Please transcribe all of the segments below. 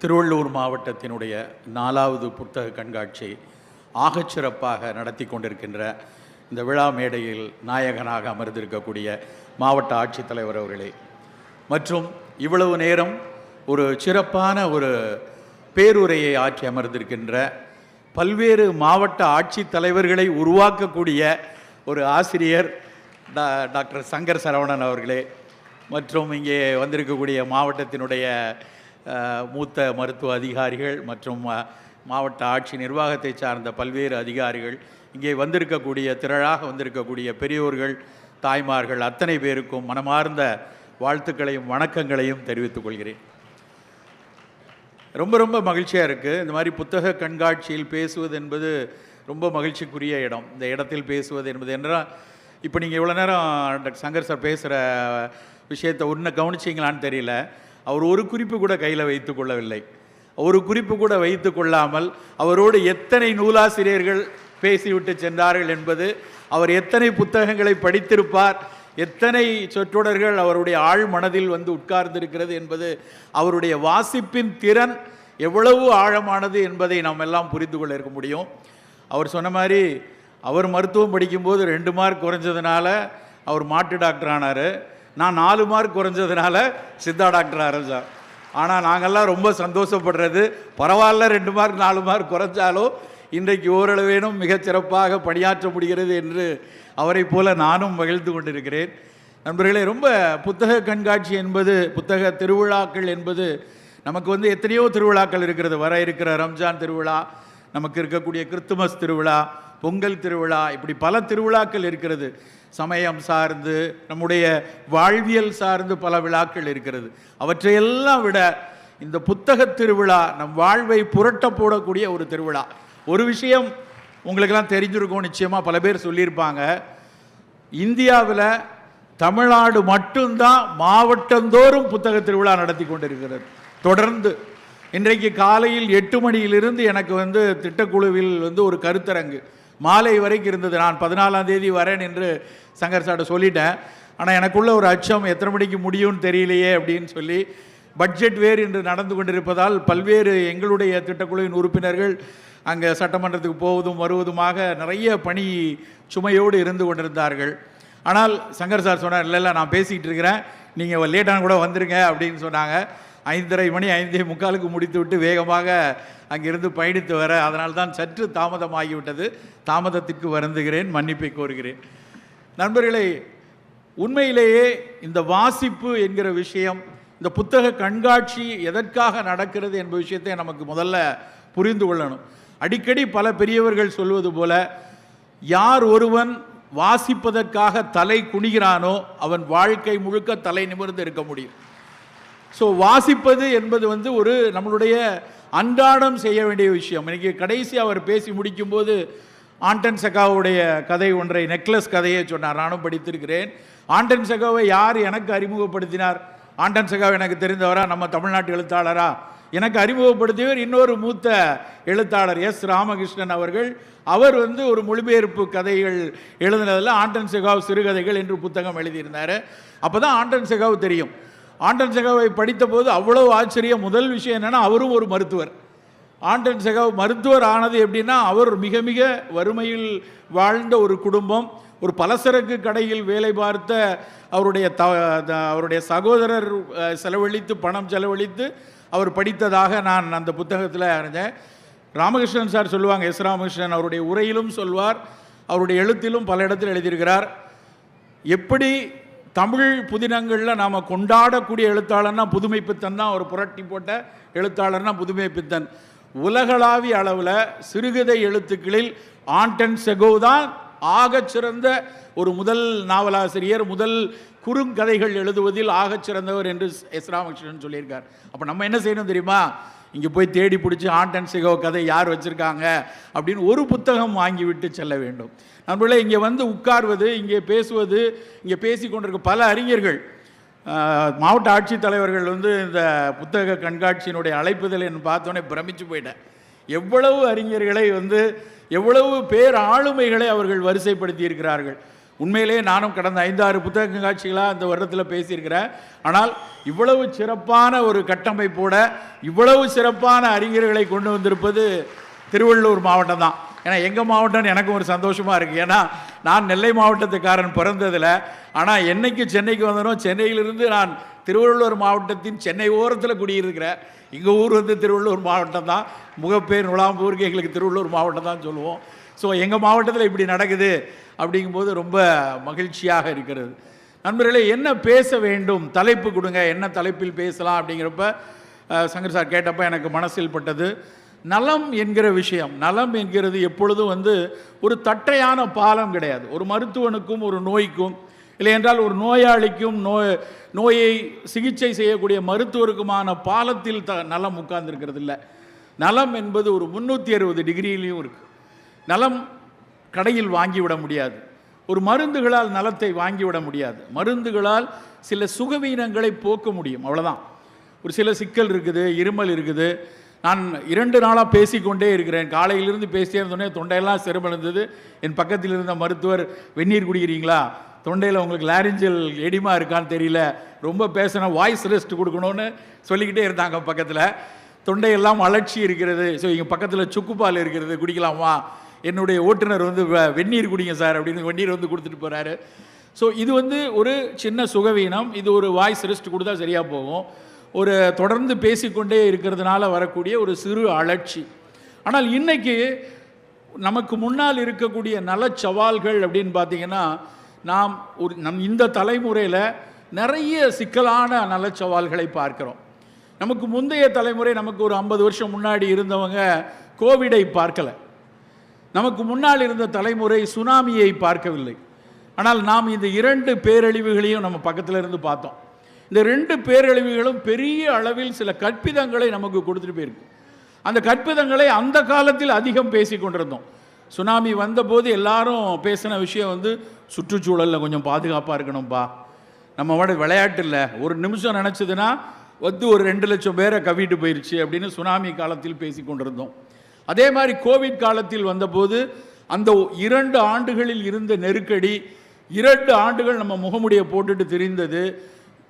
திருவள்ளூர் மாவட்டத்தினுடைய 4வது புத்தக கண்காட்சி ஆகச்சிறப்பாக நடத்தி கொண்டிருக்கின்ற இந்த விழா மேடையில் நாயகனாக அமர்ந்திருக்கக்கூடிய மாவட்ட ஆட்சித்தலைவர் அவர்களே, மற்றும் இவ்வளவு நேரம் ஒரு சிறப்பான ஒரு பேருரையை ஆற்றி அமர்ந்திருக்கின்ற பல்வேறு மாவட்ட ஆட்சித்தலைவர்களை உருவாக்கக்கூடிய ஒரு ஆசிரியர் டாக்டர் சங்கர் சரவணன் அவர்களே, மற்றும் இங்கே வந்திருக்கக்கூடிய மாவட்டத்தினுடைய மூத்த மருத்துவ அதிகாரிகள் மற்றும் மாவட்ட ஆட்சி நிர்வாகத்தை சார்ந்த பல்வேறு அதிகாரிகள், இங்கே வந்திருக்கக்கூடிய திரளாக வந்திருக்கக்கூடிய பெரியோர்கள், தாய்மார்கள் அத்தனை பேருக்கும் மனமார்ந்த வாழ்த்துக்களையும் வணக்கங்களையும் தெரிவித்துக் கொள்கிறேன். ரொம்ப ரொம்ப மகிழ்ச்சியாக இருக்குது. இந்த மாதிரி புத்தக கண்காட்சியில் பேசுவது என்பது ரொம்ப மகிழ்ச்சிக்குரிய இடம். இந்த இடத்தில் பேசுவது என்பது என்றால், இப்போ நீங்கள் இவ்வளோ நேரம் டாக்டர் சங்கர் சார் பேசுகிற விஷயத்தை ஒன்று கவனிச்சிங்களான்னு தெரியல. அவர் ஒரு குறிப்பு கூட கையில் வைத்து கொள்ளவில்லை. ஒரு குறிப்பு கூட வைத்து கொள்ளாமல் அவரோடு எத்தனை நூலாசிரியர்கள் பேசிவிட்டு சென்றார்கள் என்பது, அவர் எத்தனை புத்தகங்களை படித்திருப்பார், எத்தனை சொற்றொடர்கள் அவருடைய ஆழ் மனதில் வந்து உட்கார்ந்திருக்கிறது என்பது, அவருடைய வாசிப்பின் திறன் எவ்வளவு ஆழமானது என்பதை நாம் எல்லாம் புரிந்து கொள்ள இருக்க முடியும். அவர் சொன்ன மாதிரி அவர் மருத்துவம் படிக்கும்போது 2 மார்க் குறைஞ்சதுனால அவர் மாட்டு டாக்டர் ஆனார். நான் 4 மார்க் குறைஞ்சதுனால சித்தா டாக்டர் ஆரம்பித்தார். ஆனால் நாங்கள்லாம் ரொம்ப சந்தோஷப்படுறது, பரவாயில்ல 2 மார்க் 4 மார்க் குறைஞ்சாலும் இன்றைக்கு ஓரளவேனும் மிகச்சிறப்பாக பணியாற்ற முடிகிறது என்று அவரை போல நானும் மகிழ்ந்து கொண்டிருக்கிறேன். நண்பர்களே, ரொம்ப புத்தக கண்காட்சி என்பது, புத்தக திருவிழாக்கள் என்பது, நமக்கு வந்து எத்தனையோ திருவிழாக்கள் இருக்கிறது. வர இருக்கிற ரம்ஜான் திருவிழா, நமக்கு இருக்கக்கூடிய கிறிஸ்துமஸ் திருவிழா, பொங்கல் திருவிழா, இப்படி பல திருவிழாக்கள் இருக்கிறது. சமயம் சார்ந்து, நம்முடைய வாழ்வியல் சார்ந்து பல விழாக்கள் இருக்கிறது. அவற்றையெல்லாம் விட இந்த புத்தக திருவிழா நம் வாழ்வை புரட்ட போடக்கூடிய ஒரு திருவிழா. ஒரு விஷயம் உங்களுக்கெல்லாம் தெரிஞ்சிருக்கும், நிச்சயமாக பல பேர் சொல்லியிருப்பாங்க. இந்தியாவில் தமிழ்நாடு மட்டும்தான் மாவட்டந்தோறும் புத்தக திருவிழா நடத்தி கொண்டிருக்கிறது தொடர்ந்து. இன்றைக்கு காலையில் 8 மணியிலிருந்து எனக்கு வந்து திட்டக்குழுவில் வந்து ஒரு கருத்தரங்கு மாலை வரைக்கும் இருந்தது. நான் 14ஆம் தேதி வரேன் என்று சங்கர் சார்ட்ட சொல்லிட்டேன். ஆனால் எனக்குள்ள ஒரு அச்சம், எத்தனை மணிக்கு முடியும்னு தெரியலையே அப்படின்னு சொல்லி. பட்ஜெட் வேறு என்று நடந்து கொண்டிருப்பதால் பல்வேறு எங்களுடைய திட்டக்குழுவின் உறுப்பினர்கள் அங்கே சட்டமன்றத்துக்கு போவதும் வருவதுமாக நிறைய பணி சுமையோடு இருந்து கொண்டிருந்தார்கள். ஆனால் சங்கர் சார் சொன்னார், இல்லை நான் பேசிக்கிட்டு இருக்கிறேன், நீங்கள் லேட்டான கூட வந்துருங்க அப்படின்னு சொன்னாங்க. 5:30 மணி 5:45 முடித்து விட்டு வேகமாக அங்கிருந்து பயணித்து வர, அதனால்தான் சற்று தாமதமாகிவிட்டது. தாமதத்திற்கு வருந்துகிறேன், மன்னிப்பை கோருகிறேன். நண்பர்களே, உண்மையிலேயே இந்த வாசிப்பு என்கிற விஷயம், இந்த புத்தக கண்காட்சி எதற்காக நடக்கிறது என்ப விஷயத்தை நமக்கு முதல்ல புரிந்து கொள்ளணும். அடிக்கடி பல பெரியவர்கள் சொல்வது போல, யார் ஒருவன் வாசிப்பதற்காக தலை குனிகிறானோ அவன் வாழ்க்கை முழுக்க தலை நிமிர்ந்து இருக்க முடியும். ஸோ வாசிப்பது என்பது வந்து ஒரு நம்மளுடைய அன்றாடம் செய்ய வேண்டிய விஷயம். இன்றைக்கி கடைசி அவர் பேசி முடிக்கும்போது ஆண்டன் செகாவுடைய கதை ஒன்றை, நெக்லஸ் கதையை சொன்னார். நானும் படித்திருக்கிறேன். ஆண்டன் செகாவை யார் எனக்கு அறிமுகப்படுத்தினார்? ஆண்டன் செகாவை எனக்கு தெரிந்தவரா? நம்ம தமிழ்நாட்டு எழுத்தாளரா? எனக்கு அறிமுகப்படுத்தியவர் இன்னொரு மூத்த எழுத்தாளர் எஸ் ராமகிருஷ்ணன் அவர்கள். அவர் வந்து ஒரு மொழிபெயர்ப்பு கதைகள் எழுதினதில் ஆண்டன் செகாவ் சிறுகதைகள் என்று புத்தகம் எழுதியிருந்தார். அப்போ தான் ஆண்டன் செகாவ் தெரியும். ஆண்டன் செகாவை படித்த போது அவ்வளோ ஆச்சரியம். முதல் விஷயம் என்னென்னா, அவரும் ஒரு மருத்துவர். ஆண்டன் செகாவ் மருத்துவர் ஆனது எப்படின்னா, அவர் மிக மிக வறுமையில் வாழ்ந்த ஒரு குடும்பம். ஒரு பலசரக்கு கடையில் வேலை பார்த்த அவருடைய சகோதரர் செலவழித்து, பணம் செலவழித்து அவர் படித்ததாக நான் அந்த புத்தகத்தில் அறிஞ்சேன். ராமகிருஷ்ணன் சார் சொல்லுவாங்க, எஸ் ராமகிருஷ்ணன் அவருடைய உரையிலும் சொல்வார், அவருடைய எழுத்திலும் பல இடத்தில் எழுதியிருக்கிறார். எப்படி தமிழ் புதினங்களில் நாம் கொண்டாடக்கூடிய எழுத்தாளர்னா புதுமைப்பித்தன் தான். ஒரு புரட்டி போட்ட எழுத்தாளர்னா புதுமைப்பித்தன். உலகளாவிய அளவில் சிறுகதை எழுத்துக்களில் ஆண்டன் செகோவ் தான் ஆகச்சிறந்த ஒரு முதல் நாவலாசிரியர், முதல் குறுங்கதைகள் எழுதுவதில் ஆகச்சிறந்தவர் என்று எஸ் ராமகிருஷ்ணன் சொல்லியிருக்கார். அப்போ நம்ம என்ன செய்யணும் தெரியுமா? இங்கே போய் தேடி பிடிச்சி ஆண்டன் செகோவ் கதை யார் வச்சுருக்காங்க அப்படின்னு ஒரு புத்தகம் வாங்கிவிட்டு செல்ல வேண்டும். நம்மளே இங்கே வந்து உட்கார்வது, இங்கே பேசுவது, இங்கே பேசி கொண்டிருக்க பல அறிஞர்கள், மாவட்ட ஆட்சித்தலைவர்கள் வந்து இந்த புத்தக கண்காட்சியினுடைய அழைப்புதல் என்று பார்த்தோன்னே பிரமிச்சு போயிட்டேன். எவ்வளவு அறிஞர்களை வந்து, எவ்வளவு பேர் ஆளுமைகளை அவர்கள் வரிசைப்படுத்தி இருக்கிறார்கள். உண்மையிலேயே நானும் கடந்த 5-6 புத்தக கண்காட்சிகளாக அந்த வருடத்தில் பேசியிருக்கிறேன். ஆனால் இவ்வளவு சிறப்பான ஒரு கட்டமைப்போட இவ்வளவு சிறப்பான அறிஞர்களை கொண்டு வந்திருப்பது திருவள்ளூர் மாவட்டம் தான். ஏன்னா எங்கள் மாவட்டம் எனக்கும் ஒரு சந்தோஷமாக இருக்குது. ஏன்னா நான் நெல்லை மாவட்டத்துக்காரன் பிறந்ததில், ஆனால் என்னைக்கு சென்னைக்கு வந்தனோ சென்னையிலிருந்து நான் திருவள்ளூர் மாவட்டத்தின் சென்னை ஓரத்தில் குடியிருக்கிறேன். எங்கள் ஊர் வந்து திருவள்ளூர் மாவட்டம் தான். முகப்பேர் நுழாம்பூருக்கு எங்களுக்கு திருவள்ளூர் மாவட்டம் தான் சொல்லுவோம். ஸோ எங்கள் மாவட்டத்தில் இப்படி நடக்குது அப்படிங்கும்போது ரொம்ப மகிழ்ச்சியாக இருக்கிறது. நண்பர்களே, என்ன பேச வேண்டும், தலைப்பு கொடுங்க, என்ன தலைப்பில் பேசலாம் அப்படிங்கிறப்ப சங்கர் சார் கேட்டப்போ எனக்கு மனசில் பட்டது நலம் என்கிற விஷயம். நலம் என்கிறது எப்பொழுதும் வந்து ஒரு தட்டையான பாலம் கிடையாது. ஒரு மருத்துவனுக்கும் ஒரு நோய்க்கும், இல்லை என்றால் ஒரு நோயாளிக்கும் நோயை சிகிச்சை செய்யக்கூடிய மருத்துவருக்குமான பாலத்தில் நலம் உட்கார்ந்துருக்கிறது இல்லை. நலம் என்பது ஒரு 360 டிகிரியிலையும் இருக்குது. நலம் கடையில் வாங்கிவிட முடியாது. ஒரு மருந்துகளால் நலத்தை வாங்கிவிட முடியாது. மருந்துகளால் சில சுகவீனங்களை போக்க முடியும், அவ்வளோதான். ஒரு சில சிக்கல் இருக்குது, இருமல் இருக்குது. நான் 2 நாளாக பேசிக்கொண்டே இருக்கிறேன். காலையிலிருந்து பேசிட்டே இருந்தோடனே தொண்டையெல்லாம் சிரமடைந்தது. என் பக்கத்தில் இருந்த மருத்துவர், வெந்நீர் குடிக்கிறீங்களா, தொண்டையில் உங்களுக்கு லாரிஞ்சல் எடிமா இருக்கான்னு தெரியல, ரொம்ப பேசணும், வாய்ஸ் ரெஸ்ட் கொடுக்கணும்னு சொல்லிக்கிட்டே இருந்தாங்க பக்கத்தில். தொண்டையெல்லாம் அலட்சி இருக்கிறது. ஸோ இங்கே பக்கத்தில் சுக்குப்பால் இருக்கிறது, குடிக்கலாமா? என்னுடைய ஓட்டுநர் வந்து வெந்நீர் குடிங்க சார் அப்படின்னு வெந்நீர் வந்து கொடுத்துட்டு போகிறாரு. ஸோ இது வந்து ஒரு சின்ன சுகவீனம். இது ஒரு வாய்ஸ் ரெஸ்ட் கொடுத்தா சரியாக போகும். ஒரு தொடர்ந்து பேசிக்கொண்டே இருக்கிறதுனால வரக்கூடிய ஒரு சிறு அலட்சி. ஆனால் இன்றைக்கி நமக்கு முன்னால் இருக்கக்கூடிய நலச்சவால்கள் அப்படின்னு பார்த்தீங்கன்னா, நாம் இந்த தலைமுறையில் நிறைய சிக்கலான நலச்சவால்களை பார்க்குறோம். நமக்கு முந்தைய தலைமுறை, நமக்கு ஒரு 50 வருஷம் முன்னாடி இருந்தவங்க கோவிடை பார்க்கலை. நமக்கு முன்னால் இருந்த தலைமுறை சுனாமியை பார்க்கவில்லை. ஆனால் நாம் இந்த 2 பேரழிவுகளையும் நம்ம பக்கத்தில் இருந்து பார்த்தோம். இந்த 2 பேரழிவுகளும் பெரிய அளவில் சில கற்பிதங்களை நமக்கு கொடுத்துட்டு போயிருக்கு. அந்த கற்பிதங்களை அந்த காலத்தில் அதிகம் பேசி கொண்டிருந்தோம். சுனாமி வந்தபோது எல்லாரும் பேசின விஷயம் வந்து சுற்றுச்சூழலில் கொஞ்சம் பாதுகாப்பாக இருக்கணும்ப்பா, நம்ம விளையாட்டு இல்லை, ஒரு நிமிஷம் நினச்சதுன்னா வந்து ஒரு 2 லட்சம் பேரை கவிட்டு போயிடுச்சு அப்படின்னு சுனாமி காலத்தில் பேசி கொண்டிருந்தோம். அதே மாதிரி கோவிட் காலத்தில் வந்தபோது அந்த 2 ஆண்டுகளில் இருந்த நெருக்கடி, 2 ஆண்டுகள் நம்ம முகமுடியை போட்டுட்டு தெரிந்தது.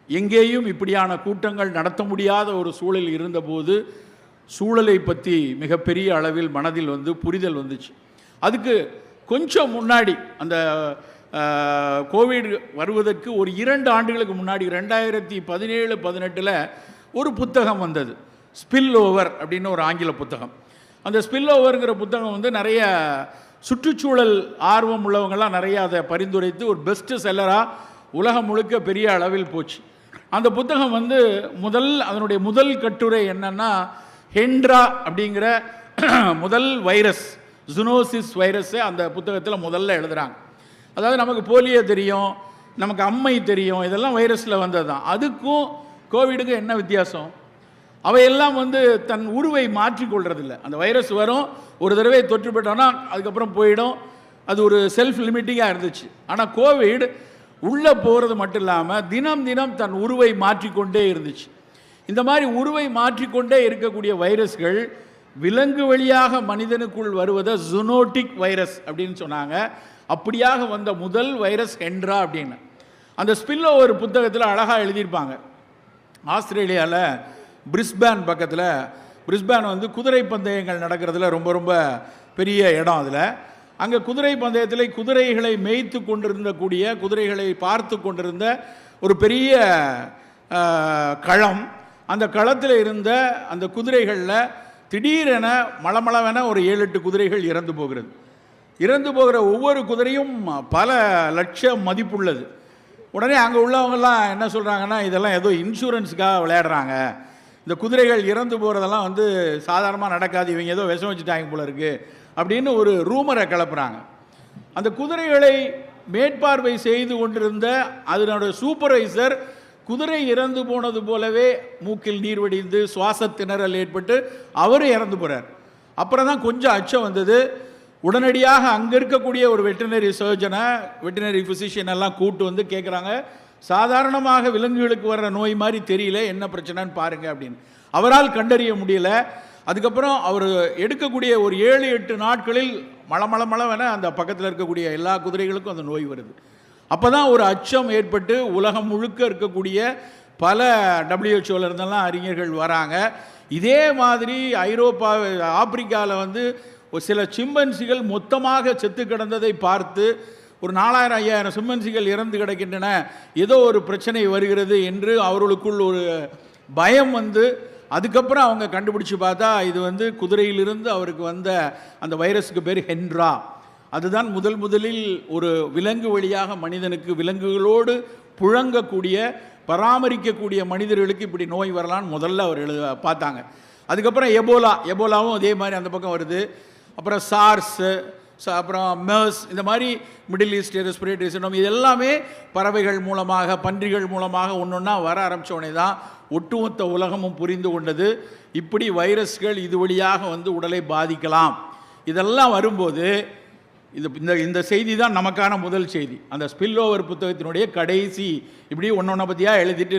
எங்கேயும் இப்படியான கூட்டங்கள் நடத்த முடியாத ஒரு சூழல் இருந்தபோது சூழலை பற்றி மிகப்பெரிய அளவில் மனதில் வந்து புரிதல் வந்துச்சு. அதுக்கு கொஞ்சம் முன்னாடி, அந்த கோவிட் வருவதற்கு ஒரு 2 ஆண்டுகளுக்கு முன்னாடி 2017-18 ஒரு புத்தகம் வந்தது, ஸ்பில் ஓவர் அப்படின்னு ஒரு ஆங்கில புத்தகம். அந்த ஸ்பில் ஓவருங்கிற புத்தகம் வந்து நிறைய சுற்றுச்சூழல் ஆர்வம் உள்ளவங்கள்லாம் நிறைய அதை பரிந்துரைத்து ஒரு பெஸ்ட் செல்லராக உலகம் முழுக்க பெரிய அளவில் போச்சு. அந்த புத்தகம் வந்து அதனுடைய முதல் கட்டுரை என்னன்னா, ஹெண்ட்ரா அப்படிங்கிற முதல் வைரஸ், ஜூனோசிஸ் வைரஸை அந்த புத்தகத்தில் முதல்ல எழுதுகிறாங்க. அதாவது நமக்கு போலியோ தெரியும், நமக்கு அம்மை தெரியும், இதெல்லாம் வைரஸில் வந்தது தான். அதுக்கும் கோவிடுக்கும் என்ன வித்தியாசம்? அவையெல்லாம் வந்து தன் உருவை மாற்றிக்கொள்றதில்லை. அந்த வைரஸ் வரும், ஒரு தடவை தொற்று பெற்றோன்னா அதுக்கப்புறம் போயிடும். அது ஒரு செல்ஃப் லிமிட்டிங்காக இருந்துச்சு. ஆனால் கோவிட் உள்ளே போகிறது மட்டும் இல்லாமல் தினம் தினம் தன் உருவை மாற்றிக்கொண்டே இருந்துச்சு. இந்த மாதிரி உருவை மாற்றிக்கொண்டே இருக்கக்கூடிய வைரஸ்கள் விலங்கு வழியாக மனிதனுக்குள் வருவதை ஜூனோட்டிக் வைரஸ் அப்படின்னு சொன்னாங்க. அப்படியாக வந்த முதல் வைரஸ் ஹெண்ட்ரா அப்படின்னு அந்த ஸ்பில் ஓவர் புத்தகத்தில் அழகாக எழுதியிருப்பாங்க. ஆஸ்திரேலியாவில் பிரிஸ்பேன் பக்கத்தில், பிரிஸ்பேன் வந்து குதிரை பந்தயங்கள் நடக்கிறதுல ரொம்ப ரொம்ப பெரிய இடம். அதில் அங்கே குதிரை பந்தயத்தில் குதிரைகளை மேய்த்து கொண்டிருந்தக்கூடிய, குதிரைகளை பார்த்து கொண்டிருந்த ஒரு பெரிய களம். அந்த களத்தில் இருந்த அந்த குதிரைகளில் திடீரென மளமளவென ஒரு 7-8 குதிரைகள் இறந்து போகிறது. இறந்து போகிற ஒவ்வொரு குதிரையும் பல லட்சம் மதிப்புள்ளது. உடனே அங்கே உள்ளவங்கெல்லாம் என்ன சொல்கிறாங்கன்னா, இதெல்லாம் ஏதோ இன்சூரன்ஸுக்காக விளையாடுறாங்க, இந்த குதிரைகள் இறந்து போகிறதெல்லாம் வந்து சாதாரணமாக நடக்காது, இவங்க ஏதோ விஷம் வச்சுட்டாங்க போல இருக்குது அப்படின்னு ஒரு ரூமரை கிளப்புறாங்க. அந்த குதிரைகளை மேற்பார்வை செய்து கொண்டிருந்த அதனுடைய சூப்பர்வைசர் குதிரை இறந்து போனது போலவே மூக்கில் நீர் வடிந்து சுவாச திணறல் ஏற்பட்டு அவர் இறந்து போகிறார். அப்புறம் தான் கொஞ்சம் அச்சம் வந்தது. உடனடியாக அங்கே இருக்கக்கூடிய ஒரு வெட்டினரி சர்ஜனை, வெட்டினரி ஃபிசிஷியன் எல்லாம் கூட்டு வந்து கேட்குறாங்க, சாதாரணமாக விலங்குகளுக்கு வர்ற நோய் மாதிரி தெரியல, என்ன பிரச்சனைன்னு பாருங்க அப்படின்னு. அவரால் கண்டறிய முடியல. அதுக்கப்புறம் அவர் எடுக்கக்கூடிய ஒரு 7-8 நாட்களில் மளமளமளவென அந்த பக்கத்தில் இருக்கக்கூடிய எல்லா குதிரைகளுக்கும் அந்த நோய் வருது. அப்போ தான் ஒரு அச்சம் ஏற்பட்டு உலகம் முழுக்க இருக்கக்கூடிய பல WHO இருந்தெல்லாம் அறிஞர்கள் வராங்க. இதே மாதிரி ஆப்பிரிக்காவில் வந்து ஒரு சில சிம்பன்சிகள் மொத்தமாக செத்து கிடந்ததை பார்த்து ஒரு 4000-5000 சிம்பன்சிகள் இறந்து கிடக்கின்றன, ஏதோ ஒரு பிரச்சனை வருகிறது என்று அவர்களுக்குள் ஒரு பயம் வந்து அதுக்கப்புறம் அவங்க கண்டுபிடிச்சி பார்த்தா இது வந்து குதிரையிலிருந்து அவருக்கு வந்த அந்த வைரஸுக்கு பேர் ஹென்ட்ரா. அதுதான் முதலில் ஒரு விலங்கு வழியாக மனிதனுக்கு விலங்குகளோடு புழங்கக்கூடிய பராமரிக்கக்கூடிய மனிதர்களுக்கு இப்படி நோய் வரலான்னு முதல்ல அவர் பார்த்தாங்க. அதுக்கப்புறம் எபோலாவும் அதே மாதிரி அந்த பக்கம் வருது. அப்புறம் சார்ஸு, அப்புறம் மெர்ஸ், இந்த மாதிரி மிடில் ஈஸ்ட் ரெஸ்பிரேட்டரி சிண்ட்ரோம், இது எல்லாமே பறவைகள் மூலமாக பன்றிகள் மூலமாக ஒன்றா வர ஆரம்பித்தோடனே தான் ஒட்டுமொத்த உலகமும் புரிந்து கொண்டது இப்படி வைரஸ்கள் இது வழியாக வந்து உடலை பாதிக்கலாம். இதெல்லாம் வரும்போது இந்த செய்தி தான் நமக்கான முதல் செய்தி. அந்த ஸ்பில் ஓவர் புத்தகத்தினுடைய கடைசி இப்படி ஒன்றொன்றை பற்றியாக எழுதிட்டு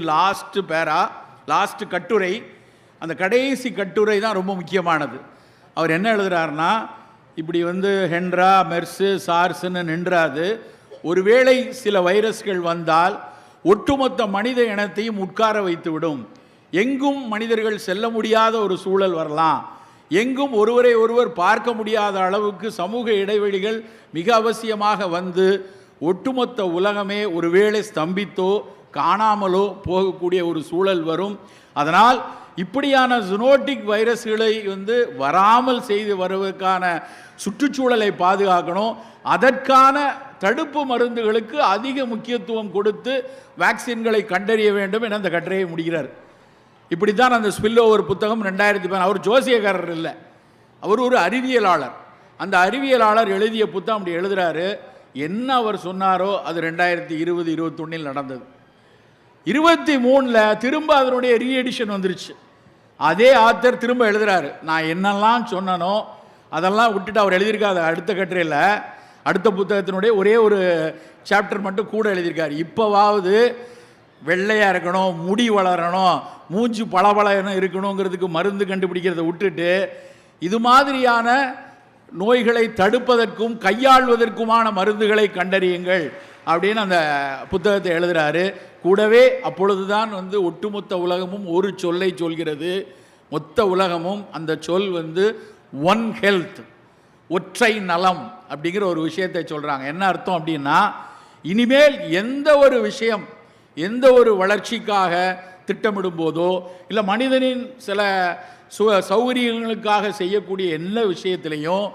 லாஸ்ட் கட்டுரை, அந்த கடைசி கட்டுரை தான் ரொம்ப முக்கியமானது. அவர் என்ன எழுதுகிறாருன்னா, இப்படி வந்து ஹென்ட்ரா, மெர்ஸு, சார்ஸ்ன்னு நின்றாது, ஒருவேளை சில வைரஸ்கள் வந்தால் ஒட்டுமொத்த மனித இனத்தையும் உட்கார வைத்துவிடும். எங்கும் மனிதர்கள் செல்ல முடியாத ஒரு சூழல் வரலாம். எங்கும் ஒருவரை ஒருவர் பார்க்க முடியாத அளவுக்கு சமூக இடைவெளிகள் மிக அவசியமாக வந்து ஒட்டுமொத்த உலகமே ஒருவேளை ஸ்தம்பித்தோ காணாமலோ போகக்கூடிய ஒரு சூழல் வரும். அதனால் இப்படியான ஜூனோட்டிக் வைரஸ்களை வந்து வராமல் செய்து வருவதற்கான சுற்றுச்சூழலை பாதுகாக்கணும். அதற்கான தடுப்பு மருந்துகளுக்கு அதிக முக்கியத்துவம் கொடுத்து வேக்சின்களை கண்டறிய வேண்டும் என அந்த கட்டுரையை முடிகிறார். இப்படி தான் அந்த ஸ்பில் ஓவர் புத்தகம் 2010. அவர் ஜோசியக்காரர் இல்லை, அவர் ஒரு அறிவியலாளர். அந்த அறிவியலாளர் எழுதிய புத்தகம் அப்படி எழுதுகிறாரு. என்ன அவர் சொன்னாரோ அது 2020-21 நடந்தது. 23 திரும்ப அதனுடைய ரீஎடிஷன் வந்துருச்சு. அதே ஆத்தர் திரும்ப எழுதுகிறாரு, நான் என்னெல்லாம் சொன்னனோ அதெல்லாம் விட்டுட்டு அவர் எழுதியிருக்காரு. அடுத்த கட்டுரையில் அடுத்த புத்தகத்தினுடைய ஒரே ஒரு சாப்டர் மட்டும் கூட எழுதியிருக்காரு. இப்போவாவது வெள்ளையாக இருக்கணும், முடி வளரணும், மூச்சு பளபளன்னு இருக்கணுங்கிறதுக்கு மருந்து கண்டுபிடிக்கிறத விட்டுட்டு இது மாதிரியான நோய்களை தடுப்பதற்கும் கையாள்வதற்குமான மருந்துகளை கண்டறியுங்கள் அப்படின்னு அந்த புத்தகத்தை எழுதுகிறாரு. கூடவே அப்பொழுது தான் வந்து ஒட்டுமொத்த உலகமும் ஒரு சொல்லை சொல்கிறது. மொத்த உலகமும் அந்த சொல் வந்து ஒன் ஹெல்த், ஒற்றை நலம் அப்படிங்கிற ஒரு விஷயத்தை சொல்கிறாங்க. என்ன அர்த்தம் அப்படின்னா, இனிமேல் எந்த ஒரு விஷயம், எந்த ஒரு வளர்ச்சிக்காக திட்டமிடும் போதோ இல்லை மனிதனின் சில சௌகரியங்களுக்காக செய்யக்கூடிய எல்லா விஷயத்திலையும்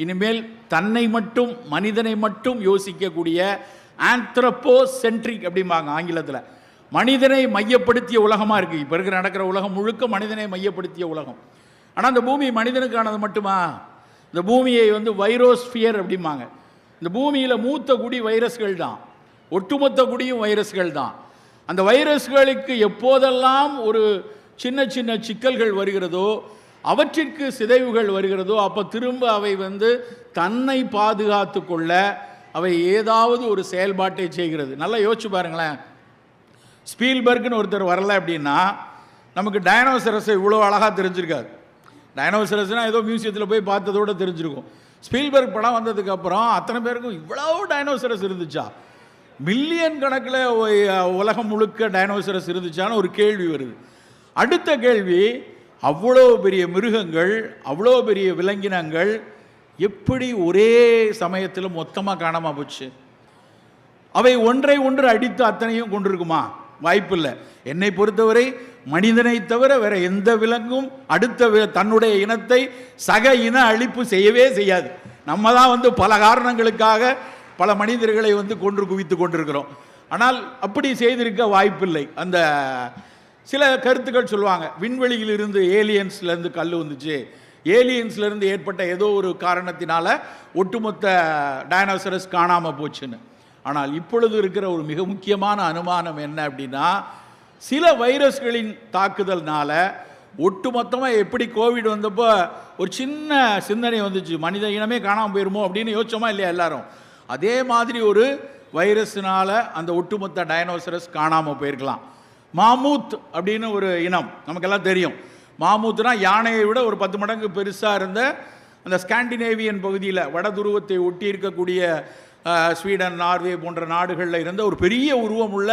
இனிமேல் தன்னை மட்டும் மனிதனை மட்டும் யோசிக்கக்கூடிய ஆந்த்ரோபோசென்ட்ரிக் அப்படிம்பாங்க ஆங்கிலத்தில், மனிதனை மையப்படுத்திய உலகமாக இருக்குது. இப்போ இருக்கிற நடக்கிற உலகம் முழுக்க மனிதனை மையப்படுத்திய உலகம். ஆனால் அந்த பூமி மனிதனுக்கானது மட்டுமா? இந்த பூமியை வந்து வைரோஸ்பியர் அப்படிம்பாங்க. இந்த பூமியில் மூத்த குடி வைரஸ்கள் தான், ஒட்டுமொத்த குடியும் வைரஸ்கள் தான். அந்த வைரஸ்களுக்கு எப்போதெல்லாம் ஒரு சின்ன சின்ன சிக்கல்கள் வருகிறதோ, அவற்றிற்கு சிதைவுகள் வருகிறதோ, அப்போ திரும்ப அவை வந்து தன்னை பாதுகாத்து கொள்ள அவை ஏதாவது ஒரு செயல்பாட்டை செய்கிறது. நல்லா யோசிச்சு பாருங்களேன். ஸ்பீல்பர்க்னு ஒருத்தர் வரல அப்படின்னா நமக்கு டைனோசரஸை இவ்வளோ அழகாக தெரிஞ்சிருக்காது. டைனோசரஸ்னால் ஏதோ மியூசியத்தில் போய் பார்த்ததோடு தெரிஞ்சிருக்கும். ஸ்பீல்பர்க் படம் வந்ததுக்கப்புறம் அத்தனை பேருக்கும் இவ்வளோ டைனோசரஸ் இருந்துச்சா, மில்லியன் கணக்கில் உலகம் முழுக்க டைனோசரஸ் இருந்துச்சான்னு ஒரு கேள்வி வருது. அடுத்த கேள்வி, அவ்வளோ பெரிய மிருகங்கள், அவ்வளோ பெரிய விலங்கினங்கள் எப்படி ஒரே சமயத்தில் மொத்தமாக காணாமல் போச்சு? அவை ஒன்றை ஒன்று அடித்து அத்தனையும் கொண்டிருக்குமா? வாய்ப்பில்லை. என்னை பொறுத்தவரை மனிதனை தவிர வேற எந்த விலங்கும் அடுத்த தன்னுடைய இனத்தை சக இன அழிப்பு செய்யவே செய்யாது. நம்ம தான் வந்து பல காரணங்களுக்காக பல மனிதர்களை வந்து கொன்று குவித்து கொண்டிருக்கிறோம். ஆனால் அப்படி செய்திருக்க வாய்ப்பில்லை. அந்த சில கருத்துக்கள் சொல்லுவாங்க, விண்வெளியிலிருந்து ஏலியன்ஸ்லேருந்து கல் வந்துச்சு, ஏலியன்ஸ்லேருந்து ஏற்பட்ட ஏதோ ஒரு காரணத்தினால ஒட்டுமொத்த டைனோசரஸ் காணாமல் போச்சுன்னு. ஆனால் இப்பொழுது இருக்கிற ஒரு மிக முக்கியமான அனுமானம் என்ன அப்படின்னா, சில வைரஸ்களின் தாக்குதல்னால ஒட்டுமொத்தமாக எப்படி கோவிட் வந்தப்போ ஒரு சின்ன சிந்தனை வந்துச்சு, மனித இனமே காணாமல் போயிருமோ அப்படின்னு யோசிச்சோமா இல்லையா எல்லாரும்? அதே மாதிரி ஒரு வைரஸ்னால் அந்த ஒட்டுமொத்த டைனோசரஸ் காணாமல் போயிருக்கலாம். மாமூத் அப்படின்னு ஒரு இனம் நமக்கெல்லாம் தெரியும். மாமூத்னா யானையை விட ஒரு 10 மடங்கு பெருசாக இருந்த அந்த ஸ்காண்டினேவியன் பகுதியில் வட துருவத்தை ஒட்டி இருக்கக்கூடிய ஸ்வீடன், நார்வே போன்ற நாடுகளில் இருந்த ஒரு பெரிய உருவம் உள்ள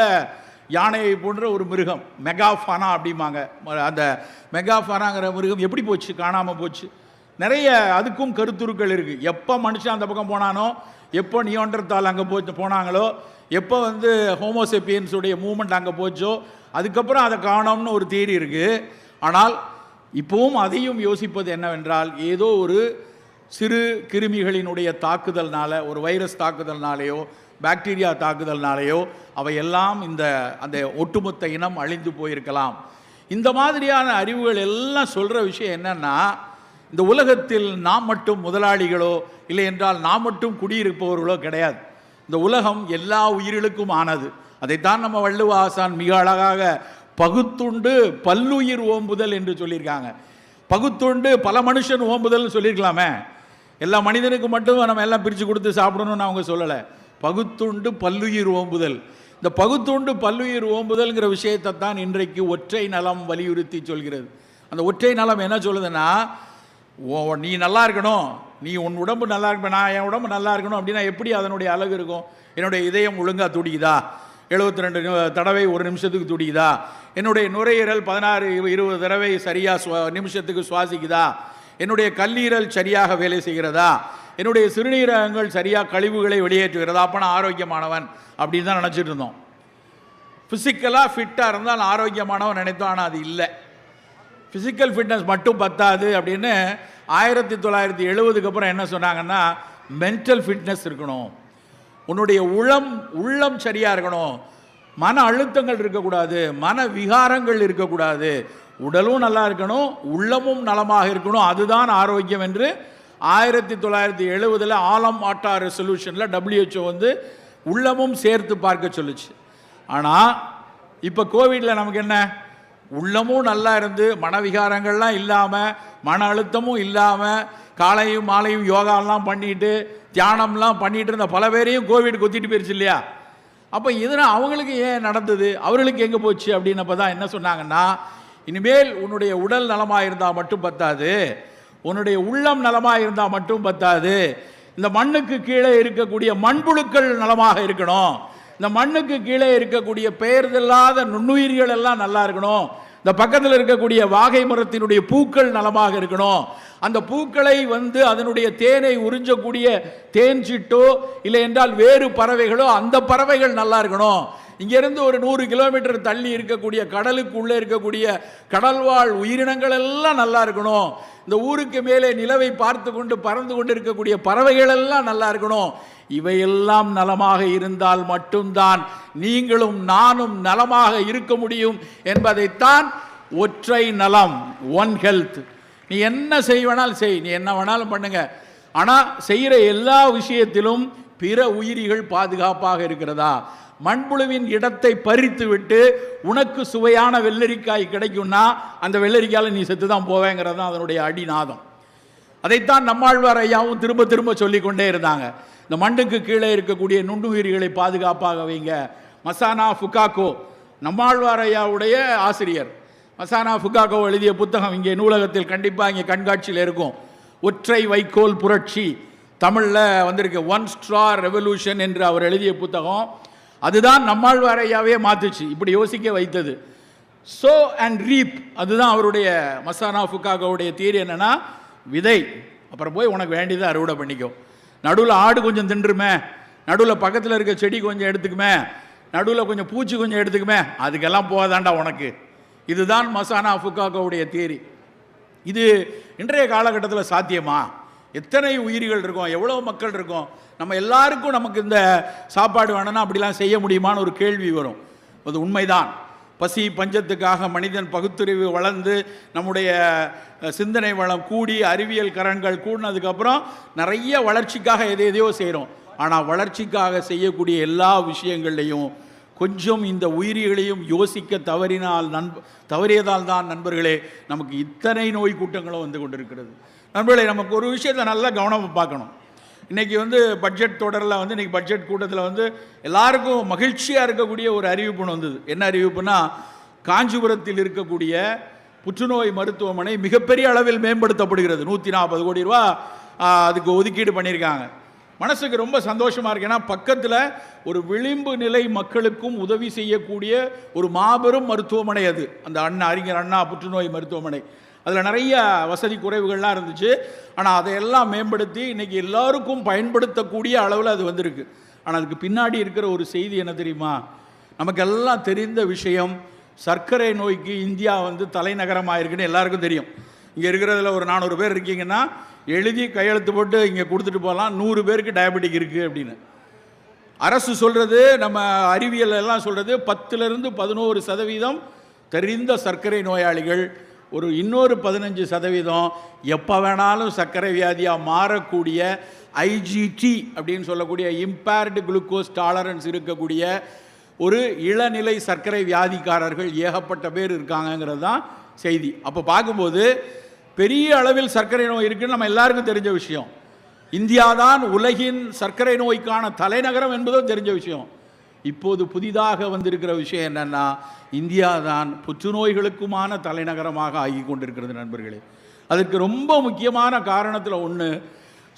யானையை போன்ற ஒரு மிருகம், மெகாஃபானா அப்படிம்பாங்க. அந்த மெகாஃபானாங்கிற மிருகம் எப்படி போச்சு, காணாமல் போச்சு. நிறைய அதுக்கும் கருத்துருக்கள் இருக்குது. எப்போ மனுஷன் அந்த பக்கம் போனானோ, எப்போ நியோண்டர்தால் அங்கே போனாங்களோ, எப்போ ஹோமோசெப்பியன்ஸுடைய மூமெண்ட் அங்கே போச்சோ, அதுக்கப்புறம் அதை காணோம்னு ஒரு தியரி இருக்குது. ஆனால் இப்போவும் அதையும் யோசிப்பது என்னவென்றால், ஏதோ ஒரு சிறு கிருமிகளினுடைய தாக்குதல்னால, ஒரு வைரஸ் தாக்குதல்னாலேயோ பாக்டீரியா தாக்குதல்னாலேயோ அவையெல்லாம் அந்த ஒட்டுமொத்த இனம் அழிந்து போயிருக்கலாம். இந்த மாதிரியான அறிவுகள் எல்லாம் சொல்கிற விஷயம் என்னன்னா, இந்த உலகத்தில் நாம் மட்டும் முதலாளிகளோ இல்லை என்றால் நாம் மட்டும் குடியிருப்பவர்களோ கிடையாது. இந்த உலகம் எல்லா உயிர்களுக்கும் ஆனது. அதைத்தான் நம்ம வள்ளுவ ஆசான் மிக அழகாக பகுத்துண்டு பல்லுயிர் ஓம்புதல் என்று சொல்லியிருக்காங்க. பகுத்துண்டு பல மனுஷன் ஓம்புதல்னு சொல்லியிருக்கலாமே. எல்லா மனிதனுக்கு மட்டும் நம்ம எல்லாம் பிரித்து கொடுத்து சாப்பிடணும்னு அவங்க சொல்லலை. பகுத்துண்டு பல்லுயிர் ஓம்புதல். இந்த பகுத்துண்டு பல்லுயிர் ஓம்புதல்ங்கிற விஷயத்தை தான் இன்றைக்கு ஒற்றை நலம் வலியுறுத்தி சொல்கிறது. அந்த ஒற்றை நலம் என்ன சொல்லுதுன்னா, நீ நல்லா இருக்கணும், நீ உன் உடம்பு நல்லா இருக்க, நான் என் உடம்பு நல்லா இருக்கணும் அப்படின்னா எப்படி அதனுடைய அழகு இருக்கும்? என்னுடைய இதயம் ஒழுங்காக துடிக்குதா, 72 தடவை ஒரு நிமிஷத்துக்கு துடிக்குதா, என்னுடைய நுரையீரல் 16-20 தடவை சரியாக நிமிஷத்துக்கு சுவாசிக்குதா, என்னுடைய கல்லீரல் சரியாக வேலை செய்கிறதா, என்னுடைய சிறுநீரகங்கள் சரியாக கழிவுகளை வெளியேற்றுகிறதா, அப்போ நான் ஆரோக்கியமானவன் அப்படின்னு தான் நினச்சிட்டு இருந்தோம். ஃபிசிக்கலாக ஃபிட்டாக இருந்தால் நான் ஆரோக்கியமானவன் நினைத்தோம். ஆனால் அது இல்லை. ஃபிசிக்கல் ஃபிட்னஸ் மட்டும் பத்தாது அப்படின்னு 1970க்கு அப்புறம் என்ன சொன்னாங்கன்னா, மென்டல் ஃபிட்னஸ் இருக்கணும், உன்னுடைய உள்ளம் சரியாக இருக்கணும், மன அழுத்தங்கள் இருக்கக்கூடாது, மன விகாரங்கள் இருக்கக்கூடாது, உடலும் நல்லா இருக்கணும், உள்ளமும் நலமாக இருக்கணும், அதுதான் ஆரோக்கியம் என்று 1970 ஆலம் ஆட்டா ரெசல்யூஷனில் WHO உள்ளமும் சேர்த்து பார்க்க சொல்லுச்சு. ஆனால் இப்போ கோவிடில் நமக்கு என்ன, உள்ளமும் நல்லா இருந்து மனவிகாரங்கள்லாம் இல்லாமல், மன அழுத்தமும் இல்லாமல், காலையும் மாலையும் யோகாலாம் பண்ணிட்டு தியானம்லாம் பண்ணிட்டு இருந்த பல பேரையும் கோவிட் கொத்திட்டு போயிடுச்சு இல்லையா? அப்போ இதனால் அவங்களுக்கு ஏன் நடந்தது, அவர்களுக்கு எங்கே போச்சு அப்படின்னப்போ தான் என்ன சொன்னாங்கன்னா, இனிமேல் உன்னுடைய உடல் நலமாக இருந்தால் மட்டும் பத்தாது, உன்னுடைய உள்ளம் நலமாக இருந்தால் மட்டும் பத்தாது, இந்த மண்ணுக்கு கீழே இருக்கக்கூடிய மண்புழுக்கள் நலமாக இருக்கணும், இந்த மண்ணுக்கு கீழே இருக்கக்கூடிய பெயர்தில்லாத நுண்ணுயிர்கள் எல்லாம் நல்லா இருக்கணும், இந்த பக்கத்தில் இருக்கக்கூடிய வாகை மரத்தினுடைய பூக்கள் நலமாக இருக்கணும், அந்த பூக்களை அதனுடைய தேனை உறிஞ்சக்கூடிய தேன் சிட்டோ இல்லை என்றால் வேறு பறவைகளோ அந்த பறவைகள் நல்லா இருக்கணும், இங்கிருந்து ஒரு 100 கிலோமீட்டர் தள்ளி இருக்கக்கூடிய கடலுக்கு உள்ளே இருக்கக்கூடிய கடல்வாழ் உயிரினங்கள் எல்லாம் நல்லா இருக்கணும், இந்த ஊருக்கு மேலே நிலவை பார்த்து கொண்டு பறந்து கொண்டு இருக்கக்கூடிய பறவைகள் எல்லாம் நல்லா இருக்கணும். இவையெல்லாம் நலமாக இருந்தால் மட்டும்தான் நீங்களும் நானும் நலமாக இருக்க முடியும் என்பதைத்தான் ஒற்றை நலம், ஒன் ஹெல்த். நீ என்ன செய்வனாலும் செய், நீ என்ன வேணாலும் பண்ணுங்க, ஆனால் செய்கிற எல்லா விஷயத்திலும் பிற உயிரிகள் பாதுகாப்பாக இருக்கிறதா, மண்புழுவின் இடத்தை பறித்து விட்டு உனக்கு சுவையான வெள்ளரிக்காய் கிடைக்கும்னா அந்த வெள்ளரிக்காயில் நீ செத்து தான் போவேங்கிறது தான் அதனுடைய அடிநாதம். அதைத்தான் நம்மாழ்வார் ஐயாவும் திரும்ப திரும்ப சொல்லிக்கொண்டே இருந்தாங்க. இந்த மண்ணுக்கு கீழே இருக்கக்கூடிய நுண்ணுயிரிகளை பாதுகாப்பாக வைங்க. மசானா ஃபுகாக்கோ நம்மாழ்வார் ஐயாவுடைய ஆசிரியர், மசானா ஃபுகாக்கோ எழுதிய புத்தகம் இங்கே நூலகத்தில் கண்டிப்பாக இங்கே கண்காட்சியில் இருக்கும். ஒற்றை வைக்கோல் புரட்சி தமிழில் வந்திருக்கு, ஒன் ஸ்ட்ரா ரெவல்யூஷன் என்று அவர் எழுதிய புத்தகம். அதுதான் நம்மாழ்வார் ஐயாவே மாற்றுச்சு, இப்படி யோசிக்க வைத்தது. சோ அண்ட் ரீப், அதுதான் அவருடைய மசானா ஃபுகாக்கோவுடைய தியரி. என்னன்னா, விதை, அப்புறம் போய் உனக்கு வேண்டியதை அறுவடை பண்ணிக்கோ, நடுவில் ஆடு கொஞ்சம் தின்றுமே, நடுவில் பக்கத்தில் இருக்க செடி கொஞ்சம் எடுத்துக்குமே, நடுவில் கொஞ்சம் பூச்சி கொஞ்சம் எடுத்துக்குமே, அதுக்கெல்லாம் போகாதாண்டா உனக்கு. இதுதான் மசானா ஃபுகாக்கோவுடைய தியரி. இது இன்றைய காலகட்டத்தில் சாத்தியமா? எத்தனை உயிரிகள் இருக்கும், எவ்வளோ மக்கள் இருக்கும், நம்ம எல்லாருக்கும் நமக்கு இந்த சாப்பாடு வேணும்னா அப்படிலாம் செய்ய முடியுமான்னு ஒரு கேள்வி வரும். அது உண்மைதான். பசி பஞ்சத்துக்காக மனிதன் பகுத்தறிவு வளர்ந்து நம்முடைய சிந்தனை வளம் கூடி அறிவியல் கரன்கள் கூடினதுக்கப்புறம் நிறைய வளர்ச்சிக்காக எதையோ செய்கிறோம். ஆனால் வளர்ச்சிக்காக செய்யக்கூடிய எல்லா விஷயங்கள்லையும் கொஞ்சம் இந்த உயிரிகளையும் யோசிக்க தவறியதால் தான் நண்பர்களே நமக்கு இத்தனை நோய் கூட்டங்களும் வந்து கொண்டிருக்கிறது. நண்பர்களே, நமக்கு ஒரு விஷயத்தை நல்லா கவனமாக பார்க்கணும். இன்றைக்கி பட்ஜெட் தொடரில் இன்றைக்கி பட்ஜெட் கூட்டத்தில் எல்லாருக்கும் மகிழ்ச்சியாக இருக்கக்கூடிய ஒரு அறிவிப்புன்னு வந்தது. என்ன அறிவிப்புனா, காஞ்சிபுரத்தில் இருக்கக்கூடிய புற்றுநோய் மருத்துவமனை மிகப்பெரிய அளவில் மேம்படுத்தப்படுகிறது. 140 கோடி ரூபா அதுக்கு ஒதுக்கீடு பண்ணியிருக்காங்க. மனசுக்கு ரொம்ப சந்தோஷமாக இருக்கு. ஏன்னா பக்கத்தில் ஒரு விளிம்பு நிலை மக்களுக்கும் உதவி செய்யக்கூடிய ஒரு மாபெரும் மருத்துவமனை அது, அந்த அறிஞர் அண்ணா புற்றுநோய் மருத்துவமனை. அதில் நிறைய வசதி குறைவுகள்லாம் இருந்துச்சு. ஆனால் அதையெல்லாம் மேம்படுத்தி இன்றைக்கி எல்லாருக்கும் பயன்படுத்தக்கூடிய அளவில் அது வந்திருக்கு. ஆனால் அதுக்கு பின்னாடி இருக்கிற ஒரு செய்தி என்ன தெரியுமா? நமக்கெல்லாம் தெரிந்த விஷயம், சர்க்கரை நோய்க்கு இந்தியா தலைநகரமாக இருக்குன்னு எல்லாருக்கும் தெரியும். இங்கே இருக்கிறதுல ஒரு 400 பேர் இருக்கீங்கன்னா எழுதி கையெழுத்து போட்டு இங்கே கொடுத்துட்டு போகலாம், 100 பேருக்கு டயபெட்டிக் இருக்குது அப்படின்னு. அரசு சொல்கிறது, நம்ம அறிவியல் எல்லாம் சொல்கிறது, 10லிருந்து 11% தெரிந்த சர்க்கரை நோயாளிகள், ஒரு இன்னொரு 15% எப்போ வேணாலும் சர்க்கரை வியாதியாக மாறக்கூடிய ஐஜிடி அப்படின்னு சொல்லக்கூடிய இம்பேர்டு குளுக்கோஸ் டாலரன்ஸ் இருக்கக்கூடிய ஒரு இளநிலை சர்க்கரை வியாதிக்காரர்கள் ஏகப்பட்ட பேர் இருக்காங்கங்கிறது தான் செய்தி. அப்போ பார்க்கும்போது பெரிய அளவில் சர்க்கரை நோய் இருக்குன்னு நம்ம எல்லாருக்கும் தெரிஞ்ச விஷயம். இந்தியா தான் உலகின் சர்க்கரை நோய்க்கான தலைநகரம் என்பதும் தெரிஞ்ச விஷயம். இப்போது புதிதாக வந்திருக்கிற விஷயம் என்னன்னா, இந்தியா தான் புற்றுநோய்களுக்குமான தலைநகரமாக ஆகி கொண்டிருக்கிறது நண்பர்களே. அதுக்கு ரொம்ப முக்கியமான காரணத்தில் ஒன்று,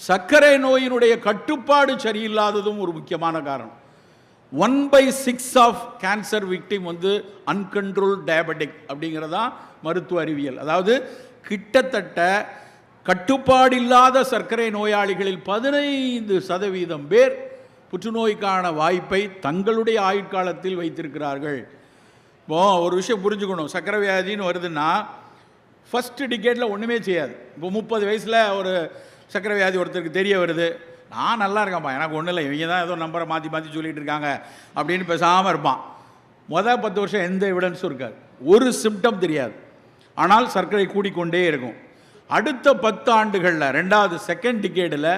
சர்க்கரை நோயினுடைய கட்டுப்பாடு சரியில்லாததும் ஒரு முக்கியமான காரணம். 1/6 of cancer victim uncontrolled diabetic அப்படிங்கிறதா மருத்துவ அறிவியல். அதாவது கிட்டத்தட்ட கட்டுப்பாடு இல்லாத சர்க்கரை நோயாளிகளில் 15% பேர் புற்றுநோய்க்கான வாய்ப்பை தங்களுடைய ஆயுட்காலத்தில் வைத்திருக்கிறார்கள். இப்போ ஒரு விஷயம் புரிஞ்சுக்கணும், சர்க்கரை வியாதின்னு வருதுன்னா ஃபஸ்ட்டு டிகேட்டில் ஒன்றுமே செய்யாது. இப்போ 30 வயசில் ஒரு சர்க்கரை வியாதி ஒருத்தருக்கு தெரிய வருது, நான் நல்லா இருக்கேன்ப்பா, எனக்கு ஒன்றும் இல்லை, இவங்க தான் ஏதோ நம்பரை மாற்றி மாற்றி சொல்லிகிட்டு இருக்காங்க அப்படின்னு பேசாமல் இருப்பான். மொதல் 10 வருஷம் எந்த எவிடன்ஸும் இருக்காது, ஒரு சிம்டம் தெரியாது, ஆனால் சர்க்கரை கூடிக்கொண்டே இருக்கும். அடுத்த 10 ஆண்டுகளில், ரெண்டாவது செகண்ட் டிகேடில்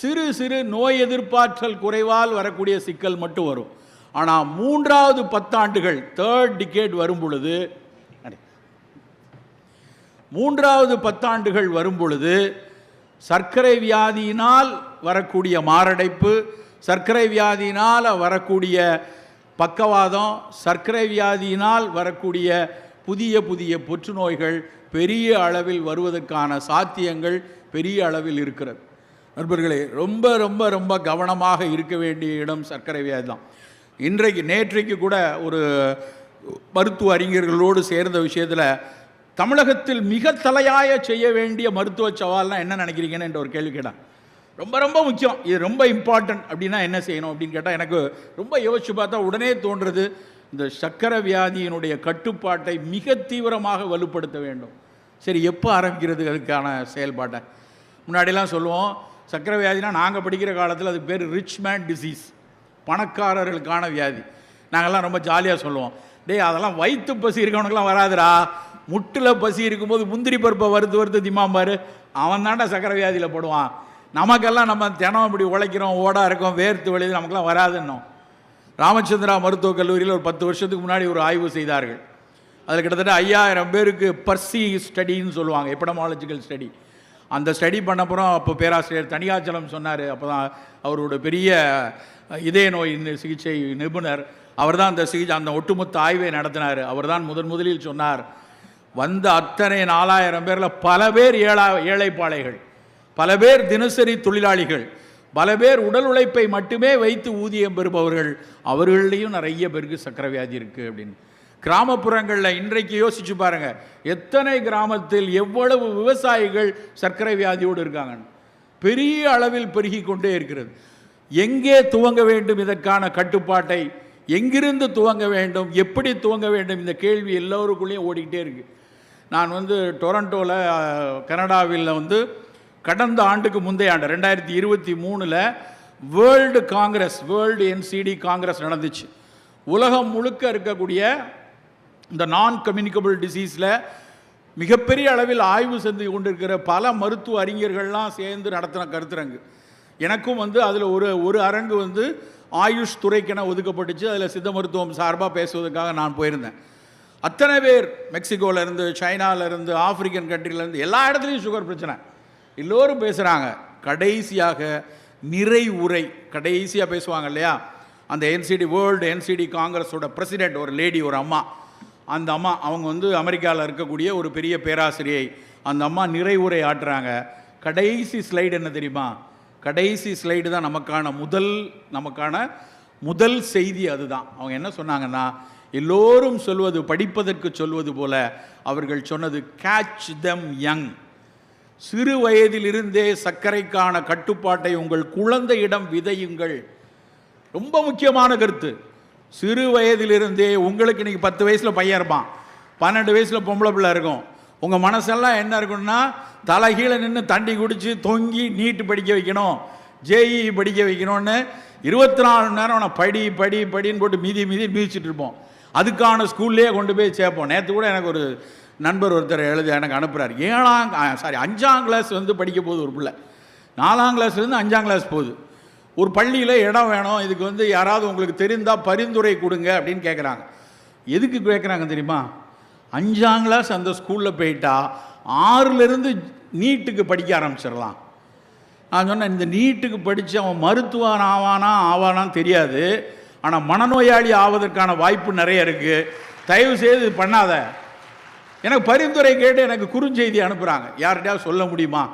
சிறு சிறு நோய் எதிர்ப்பாற்றல் குறைவால் வரக்கூடிய சிக்கல் மட்டும் வரும். ஆனால் 3வது 10 ஆண்டுகள், தேர்ட் டிகேட் வரும் பொழுது, 3வது 10 ஆண்டுகள் வரும் பொழுது சர்க்கரை வியாதியினால் வரக்கூடிய மாரடைப்பு, சர்க்கரை வியாதியினால் வரக்கூடிய பக்கவாதம், சர்க்கரை வியாதியினால் வரக்கூடிய புதிய புதிய புற்றுநோய்கள் பெரிய அளவில் வருவதற்கான சாத்தியங்கள் பெரிய அளவில் இருக்கிறது. நண்பர்களே, ரொம்ப ரொம்ப ரொம்ப கவனமாக இருக்க வேண்டிய இடம் சர்க்கரை வியாதி தான். நேற்றைக்கு கூட ஒரு மருத்துவ அறிஞர்களோடு சேர்ந்த விஷயத்தில் தமிழகத்தில் மிக தலையாய செய்ய வேண்டிய மருத்துவ சவால்னால் என்ன நினைக்கிறீங்கன்னு என்ற ஒரு கேள்வி கேட்டான். ரொம்ப ரொம்ப முக்கியம், இது ரொம்ப இம்பார்ட்டன்ட் அப்படின்னா என்ன செய்யணும் அப்படின்னு கேட்டால், எனக்கு ரொம்ப யோசிச்சு பார்த்தா உடனே தோன்றுறது, இந்த சர்க்கரை வியாதியினுடைய கட்டுப்பாட்டை மிக தீவிரமாக வலுப்படுத்த வேண்டும். சரி, எப்போ ஆரம்பிக்கிறது அதுக்கான செயல்பாட்டை? முன்னாடிலாம் சொல்லுவோம், சர்க்கரை வியாதினா நாங்கள் படிக்கிற காலத்தில் அதுக்கு பேர் ரிச் மேன் டிசீஸ், பணக்காரர்களுக்கான வியாதி. நாங்கள்லாம் ரொம்ப ஜாலியாக சொல்லுவோம், டேய் அதெல்லாம் வயிற்று பசி இருக்கவனுக்கெல்லாம் வராதுடா, முட்டில் பசி இருக்கும்போது முந்திரி பருப்பை வறுத்து திம்மாம்பார், அவன் தாண்டா சர்க்கரை வியாதியில் போடுவான். நமக்கெல்லாம் நம்ம தினம் இப்படி உழைக்கிறோம், ஓடா இருக்கோம், வேர்த்து வழிது, நமக்கெல்லாம் வராதுன்னோம். ராமச்சந்திரா மருத்துவக் கல்லூரியில் ஒரு 10 வருஷத்துக்கு முன்னாடி ஒரு ஆய்வு செய்தார்கள். அதில் கிட்டத்தட்ட 5000 பேருக்கு பர்சி ஸ்டடின்னு சொல்லுவாங்க, எபிடமாலஜிக்கல் ஸ்டடி. அந்த ஸ்டடி பண்ணப்புறம் அப்போ பேராசிரியர் தனியாச்சலம் சொன்னார், அப்போ தான் அவரோட பெரிய இதய நோய் சிகிச்சை நிபுணர், அவர் தான் அந்த ஒட்டுமொத்த ஆய்வை நடத்தினார். அவர் தான் முதலில் சொன்னார், வந்த அத்தனை 4000 பேரில் பல பேர் ஏழைப்பாளைகள், பல பேர் தினசரி தொழிலாளிகள், பல பேர் உடல் உழைப்பை மட்டுமே வைத்து ஊதியம் பெறுபவர்கள், அவர்களையும் நிறைய பேருக்கு சர்க்கரை வியாதி இருக்குது அப்படின்னு. கிராமப்புறங்களில் இன்றைக்கு யோசிச்சு பாருங்க, எத்தனை கிராமத்தில் எவ்வளவு விவசாயிகள் சர்க்கரை வியாதியோடு இருக்காங்கன்னு. பெரிய அளவில் பெருகி கொண்டே இருக்கிறது. எங்கே துவங்க வேண்டும் இதற்கான கட்டுப்பாட்டை, எங்கிருந்து துவங்க வேண்டும், எப்படி துவங்க வேண்டும், இந்த கேள்வி எல்லோருக்குள்ளேயும் ஓடிக்கிட்டே இருக்குது. நான் டொரண்டோவில் கனடாவில் கடந்த ஆண்டுக்கு முந்தைய ஆண்டு 2023 வேர்ல்டு NCD காங்கிரஸ் நடந்துச்சு. உலகம் முழுக்க இருக்கக்கூடிய இந்த நான் கம்யூனிகபிள் டிசீஸில் மிகப்பெரிய அளவில் ஆய்வு செஞ்சு கொண்டிருக்கிற பல மருத்துவ அறிஞர்கள்லாம் சேர்ந்து நடத்தின கருத்தரங்கு. எனக்கும் அதில் ஒரு அரங்கு ஆயுஷ் துறைக்கென ஒதுக்கப்பட்டுச்சு. அதில் சித்த மருத்துவம் சார்பாக பேசுவதற்காக நான் போயிருந்தேன். அத்தனை பேர் மெக்சிகோவிலேருந்து, சைனாவிலேருந்து, ஆப்பிரிக்கன் கண்ட்ரிலேருந்து, எல்லா இடத்துலையும் சுகர் பிரச்சனை, எல்லோரும் பேசுகிறாங்க. கடைசியாக நிறைவுரை கடைசியாக பேசுவாங்க இல்லையா, அந்த வேர்ல்டு NCD காங்கிரஸோட பிரசிடெண்ட் ஒரு லேடி, ஒரு அம்மா. அந்த அம்மா அவங்க அமெரிக்காவில் இருக்கக்கூடிய ஒரு பெரிய பேராசிரியை. அந்த அம்மா நிறைவுரை ஆட்டுறாங்க. கடைசி ஸ்லைடு என்ன தெரியுமா? கடைசி ஸ்லைடு தான் நமக்கான முதல் செய்தி. அதுதான் அவங்க என்ன சொன்னாங்கன்னா, எல்லோரும் சொல்வது, படிப்பதற்கு சொல்வது போல அவர்கள் சொன்னது கேட்ச் தெம் யங். சிறு வயதிலிருந்தே சர்க்கரைக்கான கட்டுப்பாட்டை உங்கள் குழந்தையிடம் விதையுங்கள். ரொம்ப முக்கியமான கருத்து. சிறு வயதிலிருந்தே உங்களுக்கு இன்னைக்கு 10 வயசில் பையன் இருப்பான், 12 வயசில் பொம்பளை பிள்ளை இருக்கும். உங்கள் மனசெல்லாம் என்ன இருக்குன்னா, தலைகீழே நின்று தண்ணி குடித்து தொங்கி நீட்டு படிக்க வைக்கணும், ஜேஇ படிக்க வைக்கணும்னு 24 மணி நேரம் நான் படின்னு போட்டு மிதிச்சிட்டு இருப்போம். அதுக்கான ஸ்கூல்லேயே கொண்டு போய் சேர்ப்போம். நேற்று கூட எனக்கு ஒரு நண்பர் ஒருத்தர் எழுதி எனக்கு அனுப்புகிறார். 5ஆம் கிளாஸ் படிக்க போகுது ஒரு பிள்ளை, 4ஆம் கிளாஸ்லேருந்து 5ஆம் கிளாஸ் போகுது. ஒரு பள்ளியில் இடம் வேணும், இதுக்கு யாராவது உங்களுக்கு தெரிந்தால் பரிந்துரை கொடுங்க அப்படின்னு கேட்குறாங்க. எதுக்கு கேட்குறாங்க தெரியுமா? 5ஆம் கிளாஸ் அந்த ஸ்கூலில் போயிட்டா 6லேருந்து நீட்டுக்கு படிக்க ஆரம்பிச்சிடலாம். நான் சொன்னேன், இந்த நீட்டுக்கு படித்து அவன் மருத்துவன் ஆவானான்னு தெரியாது, ஆனால் மனநோயாளி ஆவதற்கான வாய்ப்பு நிறைய இருக்குது, தயவு செய்து பண்ணாத. எனக்கு பரிந்துரை கேட்டு எனக்கு குறுஞ்செய்தி அனுப்புகிறாங்க. யார்கிட்டயாவது சொல்ல முடியுமா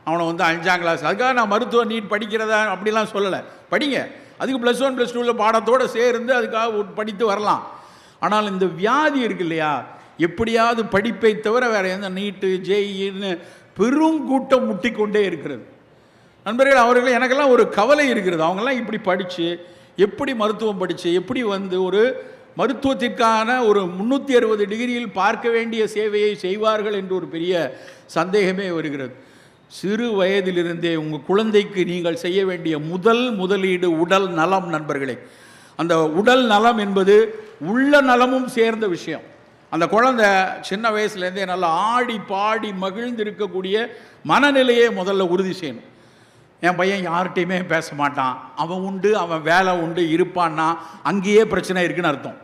அவனை 5ஆம் கிளாஸ்? அதுக்காக நான் மருத்துவ நீட் படிக்கிறதா அப்படிலாம் சொல்லலை. படிங்க, அதுக்கு +1 +2 பாடத்தோடு சேர்ந்து அதுக்காக படித்து வரலாம். ஆனால் இந்த வியாதி இருக்கு இல்லையா, எப்படியாவது படிப்பை தவிர வேறு எந்த நீட்டு ஜேஇன்னு பெருங்கூட்டம் முட்டிக்கொண்டே இருக்கிறது. நண்பர்கள், அவர்கள் எனக்கெல்லாம் ஒரு கவலை இருக்கிறது. அவங்கெல்லாம் இப்படி படித்து, எப்படி மருத்துவம் படித்து, எப்படி ஒரு மருத்துவத்திற்கான ஒரு 360 டிகிரியில் பார்க்க வேண்டிய சேவையை செய்வார்கள் என்று ஒரு பெரிய சந்தேகமே வருகிறது. சிறு வயதிலிருந்தே உங்கள் குழந்தைக்கு நீங்கள் செய்ய வேண்டிய முதலீடு உடல் நலம். நண்பர்களே, அந்த உடல் நலம் என்பது உள்ள நலமும் சேர்ந்த விஷயம். அந்த குழந்தை சின்ன வயசுலேருந்தே நல்லா ஆடி பாடி மகிழ்ந்து இருக்கக்கூடிய மனநிலையை முதல்ல உறுதி செய்யணும். என் பையன் யார்கிட்டையுமே பேச மாட்டான், அவன் உண்டு, அவன் வேலை உண்டு இருப்பான்னா அங்கேயே பிரச்சனை இருக்குன்னு அர்த்தம்.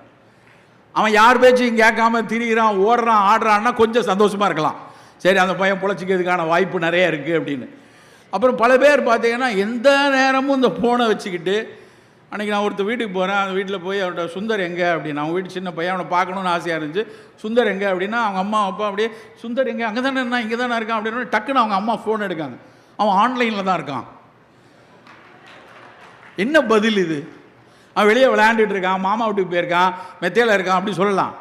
அவன் யார் பேச்சையும் கேட்காம திரிகிறான், ஓடுறான், ஆடுறான்னா கொஞ்சம் சந்தோஷமாக இருக்கலாம். சரி, அந்த பையன் பிழைச்சிக்கிறதுக்கான வாய்ப்பு நிறைய இருக்குது அப்படின்னு. அப்புறம் பல பேர் பார்த்தீங்கன்னா எந்த நேரமும் இந்த ஃபோனை வச்சுக்கிட்டு, அன்றைக்கி நான் ஒருத்தர் வீட்டுக்கு போகிறேன், அந்த வீட்டில் போய் அவர்கிட்ட சுந்தர் எங்கே அப்படின்னு, அவன் வீட்டு சின்ன பையன், அவனை பார்க்கணுன்னு ஆசையாக இருந்துச்சு. சுந்தர் எங்கே அப்படின்னா அவங்க அம்மா அப்பா அப்படியே சுந்தர் எங்கே, அங்கே தானே இருந்தான், இங்கே தானே இருக்கான் அப்படின்னு டக்குன்னு அவங்க அம்மா ஃபோன் எடுக்காங்க. அவன் ஆன்லைனில் தான் இருக்கான். என்ன பதில் இது? அவன் வெளியே விளையாண்டுட்டு இருக்கான், மாமா வீட்டுக்கு போயிருக்கான், மெத்தையில் இருக்கான் அப்படி சொல்லலாம்.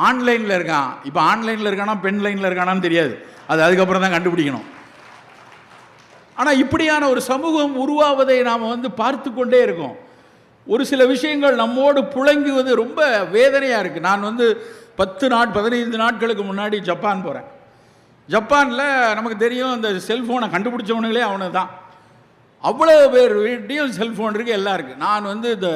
ஆன்லைனில் இருக்கான். இப்போ ஆன்லைனில் இருக்கானா பெண் லைனில் இருக்கானான்னு தெரியாது, அது அதுக்கப்புறம் தான் கண்டுபிடிக்கணும். ஆனால் இப்படியான ஒரு சமூகம் உருவாவதை நாம் பார்த்து கொண்டே இருக்கோம். ஒரு சில விஷயங்கள் நம்மோடு புழங்குவது ரொம்ப வேதனையாக இருக்குது. நான் 15 நாட்களுக்கு முன்னாடி ஜப்பான் போகிறேன். ஜப்பானில் நமக்கு தெரியும், அந்த செல்ஃபோனை கண்டுபிடிச்சவனுங்களே அவனு தான். அவ்வளோ பேர் வீட்டையும் செல்ஃபோன் இருக்குது, எல்லாம் இருக்குது. நான் இந்த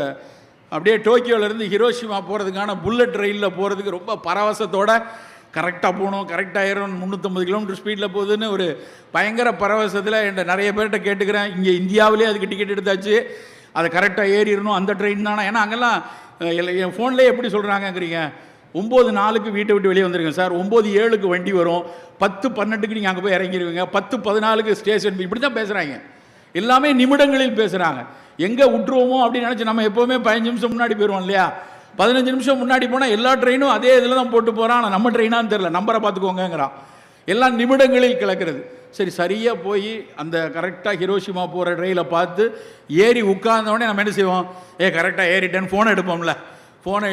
அப்படியே டோக்கியோவிலேருந்து ஹிரோஷிமா போகிறதுக்கான புல்லட் ரயிலில் போகிறதுக்கு ரொம்ப பரவசத்தோடு கரெக்டாக போகணும், கரெக்டாக ஏறணும், 350 கிலோமீட்டர் ஸ்பீடில் போகுதுன்னு ஒரு பயங்கர பரவசத்தில் என்கிட்ட நிறைய பேர்கிட்ட கேட்டுக்கிறேன். இங்கே இந்தியாவிலே அதுக்கு டிக்கெட் எடுத்தாச்சு, அதை கரெக்டாக ஏறிடணும், அந்த ட்ரெயின் தானே. ஏன்னா அங்கெல்லாம் என் ஃபோன்லேயே எப்படி சொல்கிறாங்கங்கிறீங்க, 9:04 வீட்டை விட்டு வெளியே வந்துருங்க சார், 9:07 வண்டி வரும், 10:12 நீங்கள் அங்கே போய் இறங்கிடுவீங்க, 10:14 ஸ்டேஷன், இப்படி தான் பேசுகிறாங்க. எல்லாமே நிமிடங்களில் பேசுகிறாங்க. எங்கே விட்டுருவோமோ அப்படின்னு நினச்சி நம்ம எப்போவுமே 15 நிமிஷம் முன்னாடி போயிடுவோம் இல்லையா? 15 நிமிஷம் முன்னாடி போனால் எல்லா ட்ரெயினும் அதே இதில் தான் போட்டு போகிறான். ஆனால் நம்ம ட்ரெயினான்னு தெரில, நம்பரை பார்த்துக்கோங்கிறான். எல்லாம் நிமிடங்களில் கிளக்கிறது. சரியாக போய் அந்த கரெக்டாக ஹிரோஷிமா போகிற ரயிலை பார்த்து ஏறி உட்கார்ந்தவுடனே நம்ம என்ன செய்வோம், கரெக்டாக ஏறிட்டேன்னு ஃபோனை எடுப்போம்ல. ஃபோனை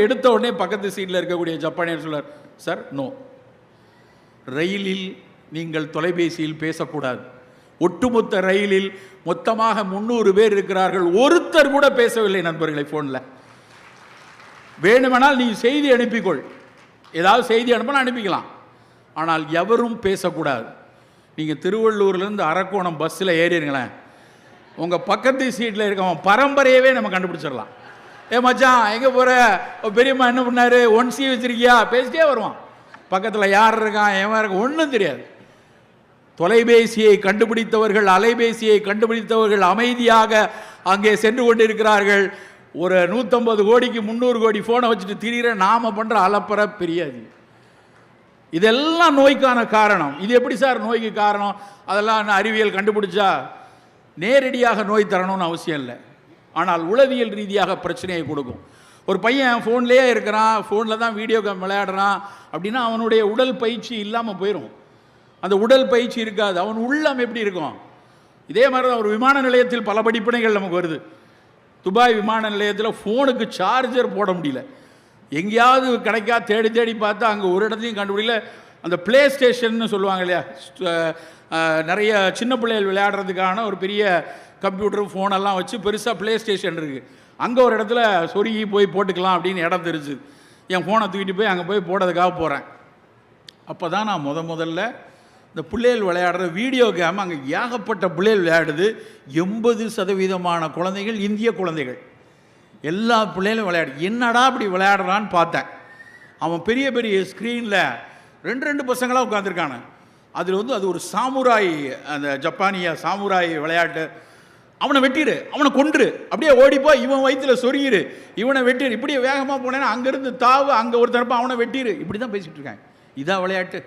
எடுத்த உடனே பக்கத்து சீட்டில் இருக்கக்கூடிய ஜப்பானியர் சொல்றார், சார் நோ, ரயிலில் நீங்கள் தொலைபேசியில் பேசக்கூடாது. ஒட்டுமொத்த ரயிலில் மொத்தமாக 300 பேர் இருக்கிறார்கள், ஒருத்தர் கூட பேசவில்லை நண்பர்களை ஃபோனில். வேணுமெனால் நீ செய்தி அனுப்பிக்கொள், ஏதாவது செய்தி அனுப்பினா அனுப்பிக்கலாம், ஆனால் எவரும் பேசக்கூடாது. நீங்கள் திருவள்ளூர்லேருந்து அரக்கோணம் பஸ்ஸில் ஏறிடுங்களேன், உங்கள் பக்கத்து சீட்டில் இருக்கவன் பரம்பரையவே நம்ம கண்டுபிடிச்சிடலாம். மச்சான் எங்கே போகிற, பெரியம்மா என்ன பண்ணார், 1C வச்சுருக்கியா, பேசிட்டே வருவான். பக்கத்தில் யார் இருக்கான், எவன் இருக்கான் ஒன்றும் தெரியாது. தொலைபேசியை கண்டுபிடித்தவர்கள், அலைபேசியை கண்டுபிடித்தவர்கள் அமைதியாக அங்கே சென்று கொண்டிருக்கிறார்கள். ஒரு 150 கோடிக்கு 300 கோடி ஃபோனை வச்சுட்டு திரிகிற நாம பண்ணுற அலப்பற பெரியாது. இதெல்லாம் நோய்க்கான காரணம். இது எப்படி சார் நோய்க்கு காரணம்? அதெல்லாம் அறிவியல் கண்டுபிடிச்சா நேரடியாக நோய் தரணும்னு அவசியம் இல்லை, ஆனால் உளவியல் ரீதியாக பிரச்சனையை கொடுக்கும். ஒரு பையன் ஃபோன்லேயே இருக்கிறான், ஃபோனில் தான் வீடியோ கேம் விளையாடுறான் அப்படின்னா அவனுடைய உடல் பயிற்சி இல்லாமல் போயிடும். அந்த உடல் பயிற்சி இருக்காது. அவன் உள்ளம் எப்படி இருக்கும்? இதே மாதிரி தான் ஒரு விமான நிலையத்தில் பல படிப்பினைகள் நமக்கு வருது. துபாய் விமான நிலையத்தில் ஃபோனுக்கு சார்ஜர் போட முடியல. எங்கேயாவது கிடைக்கா தேடி தேடி பார்த்தா அங்கே ஒரு இடத்தையும் கண்டுபிடிக்கல. அந்த ப்ளே ஸ்டேஷன்னு சொல்லுவாங்க இல்லையா, நிறைய சின்ன பிள்ளைகள் விளையாடுறதுக்கான ஒரு பெரிய கம்ப்யூட்டர் ஃபோனெல்லாம் வச்சு பெருசாக ப்ளே ஸ்டேஷன் இருக்குது. அங்கே ஒரு இடத்துல சொருகி போய் போட்டுக்கலாம் அப்படின்னு இடம் தெரிஞ்சு என் ஃபோனை தூக்கிட்டு போய் அங்கே போய் போடுறதுக்காக போகிறேன். அப்போ தான் நான் முதல்ல இந்த பிள்ளைகள் விளையாடுற வீடியோ கேம் அங்கே ஏகப்பட்ட பிள்ளைகள் விளையாடுது. 80% குழந்தைகள் இந்திய குழந்தைகள். எல்லா பிள்ளைகளும் விளையாடு. என்னடா அப்படி விளையாடுறான்னு பார்த்தேன். அவன் பெரிய பெரிய ஸ்க்ரீனில் ரெண்டு பசங்களாக உட்காந்துருக்கானு. அதில் வந்து அது ஒரு சாமுராய், அந்த ஜப்பானிய சாமுராய் விளையாட்டு. அவனை வெட்டிடு, அவனை கொன்று, அப்படியே ஓடிப்போ, இவன் வயிற்றில் சொருகிரு, இவனை வெட்டிடு, இப்படியே வேகமாக போனேன்னா அங்கேருந்து தாவு, அங்கே ஒரு தரப்பா அவனை வெட்டிடு, இப்படி தான் பேசிகிட்டு இருக்காங்க. இதான் விளையாட்டு.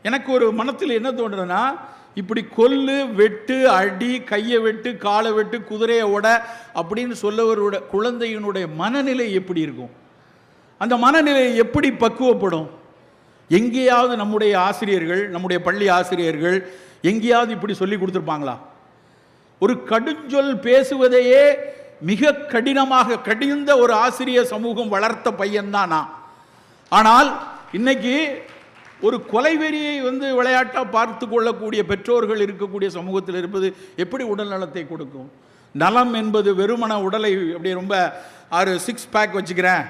எனக்கு ஒரு மனத்தில் என்ன தோன்றுதுன்னா, இப்படி கொல்லு, வெட்டு, அடி, கையை வெட்டு, காலை வெட்டு, குதிரையை ஓட அப்படின்னு சொல்லவரோட குழந்தையினுடைய மனநிலை எப்படி இருக்கும்? அந்த மனநிலை எப்படி பக்குவப்படும்? எங்கேயாவது நம்முடைய ஆசிரியர்கள், நம்முடைய பள்ளி ஆசிரியர்கள் எங்கேயாவது இப்படி சொல்லி கொடுத்துருப்பாங்களா? ஒரு கடுஞ்சொல் பேசுவதையே மிக கடினமாக கடிந்த ஒரு ஆசிரியர் சமூகம் வளர்த்த பையன்தான் நான். ஆனால் இன்னைக்கு ஒரு கொலைவெறியை வந்து விளையாட்டாக பார்த்து கொள்ளக்கூடிய பெற்றோர்கள் இருக்கக்கூடிய சமூகத்தில் இருப்பது எப்படி உடல் நலத்தை கொடுக்கும்? நலம் என்பது வெறுமன உடலை அப்படி ரொம்ப 6 பேக் வச்சுக்கிறேன்,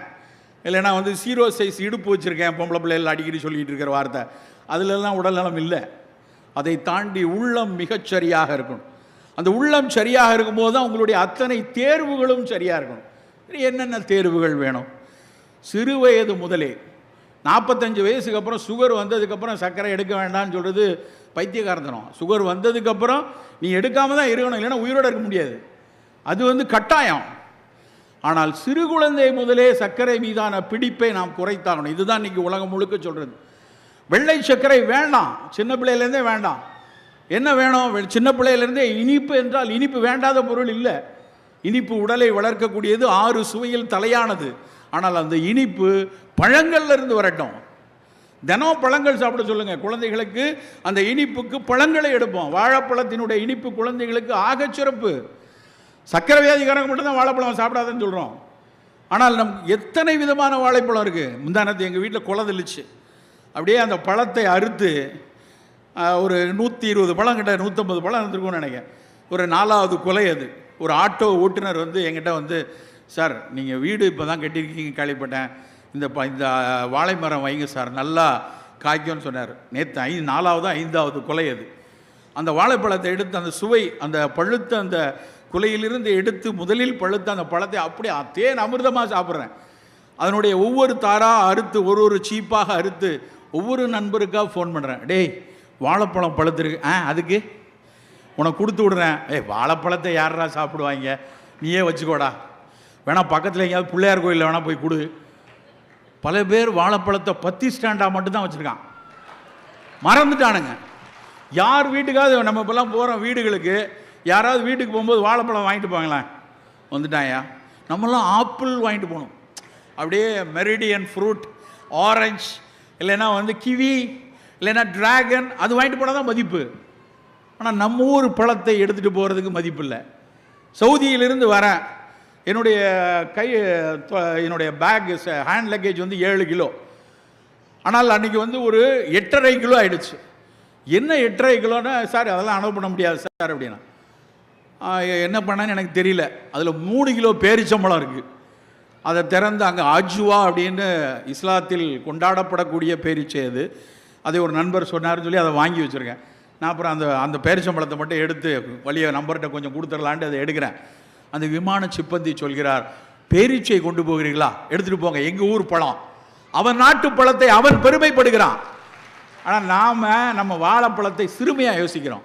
இல்லைன்னா வந்து 0 சைஸ் இடுப்பு வச்சுருக்கேன், பொம்பளை பிள்ளைகள் அடிக்கடி சொல்லிகிட்டு இருக்கிற வார்த்தை, அதிலெல்லாம் உடல் நலம் இல்லை. அதை தாண்டி உள்ளம் மிகச்சரியாக இருக்கணும். அந்த உள்ளம் சரியாக இருக்கும்போது தான் உங்களுடைய அத்தனை தேர்வுகளும் சரியாக இருக்கணும். என்னென்ன தேர்வுகள் வேணும்? சிறு வயது முதலே 45 வயசுக்கு அப்புறம் சுகர் வந்ததுக்கப்புறம் சர்க்கரை எடுக்க வேண்டாம்னு சொல்கிறது பைத்தியக்காரத்தனம். சுகர் வந்ததுக்கப்புறம் நீ எடுக்காமல் தான் இருக்கணும், இல்லைன்னா உயிரோடு இருக்க முடியாது. அது வந்து கட்டாயம். ஆனால் சிறு குழந்தை முதலே சர்க்கரை மீதான பிடிப்பை நாம் குறைத்தாகணும். இதுதான் இன்றைக்கி உலகம் முழுக்க சொல்கிறது. வெள்ளை சர்க்கரை வேண்டாம், சின்ன பிள்ளையிலேருந்தே வேண்டாம். என்ன வேணும்? சின்ன பிள்ளையிலேருந்தே இனிப்பு என்றால் இனிப்பு வேண்டாத பொருள் இல்லை. இனிப்பு உடலை வளர்க்கக்கூடியது, 6 சுவையில் தலையானது. ஆனால் அந்த இனிப்பு பழங்கள்ல இருந்து வரட்டும். தினம் பழங்கள் சாப்பிட சொல்லுங்கள் குழந்தைகளுக்கு. அந்த இனிப்புக்கு பழங்களை எடுப்போம். வாழைப்பழத்தினுடைய இனிப்பு குழந்தைகளுக்கு ஆகச்சிறப்பு. சர்க்கரை வியாதிக்காரங்க மட்டும்தான் வாழைப்பழம் சாப்பிடாதுன்னு சொல்கிறோம். ஆனால் எத்தனை விதமான வாழைப்பழம் இருக்குது. முந்தானத்து எங்கள் வீட்டில் குலை தெளிச்சு அப்படியே அந்த பழத்தை அறுத்து ஒரு 120 பழம் கிட்ட 150 பழம் இருந்திருக்கும்னு நினைக்கிறேன். ஒரு 4வது கொலை அது. ஒரு ஆட்டோ ஓட்டுநர் வந்து என்கிட்ட வந்து, சார் நீங்கள் வீடு இப்போ தான் கட்டியிருக்கீங்க கேள்விப்பட்டேன், இந்த வாழை மரம் வைங்க சார், நல்லா காய்க்கும்னு சொன்னார். நேற்று 4வது 5வது கொலை அது. அந்த வாழைப்பழத்தை எடுத்து அந்த சுவை, அந்த பழுத்த அந்த குலையிலிருந்து எடுத்து முதலில் பழுத்த அந்த பழத்தை அப்படியே தேன் அமிர்தமாக சாப்பிட்றேன். அதனுடைய ஒவ்வொரு தாராக அறுத்து, ஒரு சீப்பாக அறுத்து ஒவ்வொரு நண்பருக்காக ஃபோன் பண்ணுறேன். டேய் வாழைப்பழம் பழுத்துருக்கு, அதுக்கு உனக்கு கொடுத்து விடுறேன். வாழைப்பழத்தை யாரா சாப்பிடுவாங்க, நீயே வச்சுக்கோடா, வேணா பக்கத்தில் எங்கேயாவது பிள்ளையார் கோயிலில் வேணால் போய் கொடு. பல பேர் வாழைப்பழத்தை 10 ஸ்டாண்டாக மட்டும்தான் வச்சுருக்கான், மறந்துட்டானுங்க. யார் வீட்டுக்காவது நம்ம இப்போல்லாம் போகிறோம் வீடுகளுக்கு, யாராவது வீட்டுக்கு போகும்போது வாழைப்பழம் வாங்கிட்டு போங்களேன், வந்துட்டாயா. நம்மளாம் ஆப்பிள் வாங்கிட்டு போகணும், அப்படியே மெரிடியன் ஃப்ரூட், ஆரஞ்சு, இல்லைன்னா வந்து கிவி, இல்லைன்னா டிராகன், அது வாங்கிட்டு போனால் தான் மதிப்பு. ஆனால் நம்ம ஊர் பழத்தை எடுத்துகிட்டு போகிறதுக்கு மதிப்பு இல்லை. சவுதியிலிருந்து வரேன், என்னுடைய பேக் ஹேண்ட் லக்கேஜ் வந்து 7 கிலோ. ஆனால் அன்றைக்கி வந்து ஒரு 8.5 கிலோ ஆகிடுச்சு. என்ன 8.5 கிலோன்னா, சார் அதெல்லாம் அனுப்ப பண்ண முடியாது சார் அப்படின்னா. என்ன பண்ணான்னு எனக்கு தெரியல. அதில் 3 கிலோ பேரிச்சம்பழம் இருக்குது. அதை திறந்து அங்கே அஜுவா அப்படின்னு இஸ்லாத்தில் கொண்டாடப்படக்கூடிய பேரிச்சை அது. அதை ஒரு நண்பர் சொன்னார்னு சொல்லி அதை வாங்கி வச்சுருக்கேன். நான் அப்புறம் அந்த பேரிச்சம்பழத்தை மட்டும் எடுத்து வழியை நம்பர்கிட்ட கொஞ்சம் கொடுத்துடலான்ட்டு அதை எடுக்கிறேன். அந்த விமான சிப்பந்தி சொல்கிறார், பேரீச்சை கொண்டு போகிறீங்களா, எடுத்துகிட்டு போங்க, எங்கள் ஊர் பழம். அவன் நாட்டு பழத்தை அவன் பெருமைப்படுகிறான். ஆனால் நாம் நம்ம வாழைப்பழத்தை சிறுமையாக யோசிக்கிறோம்.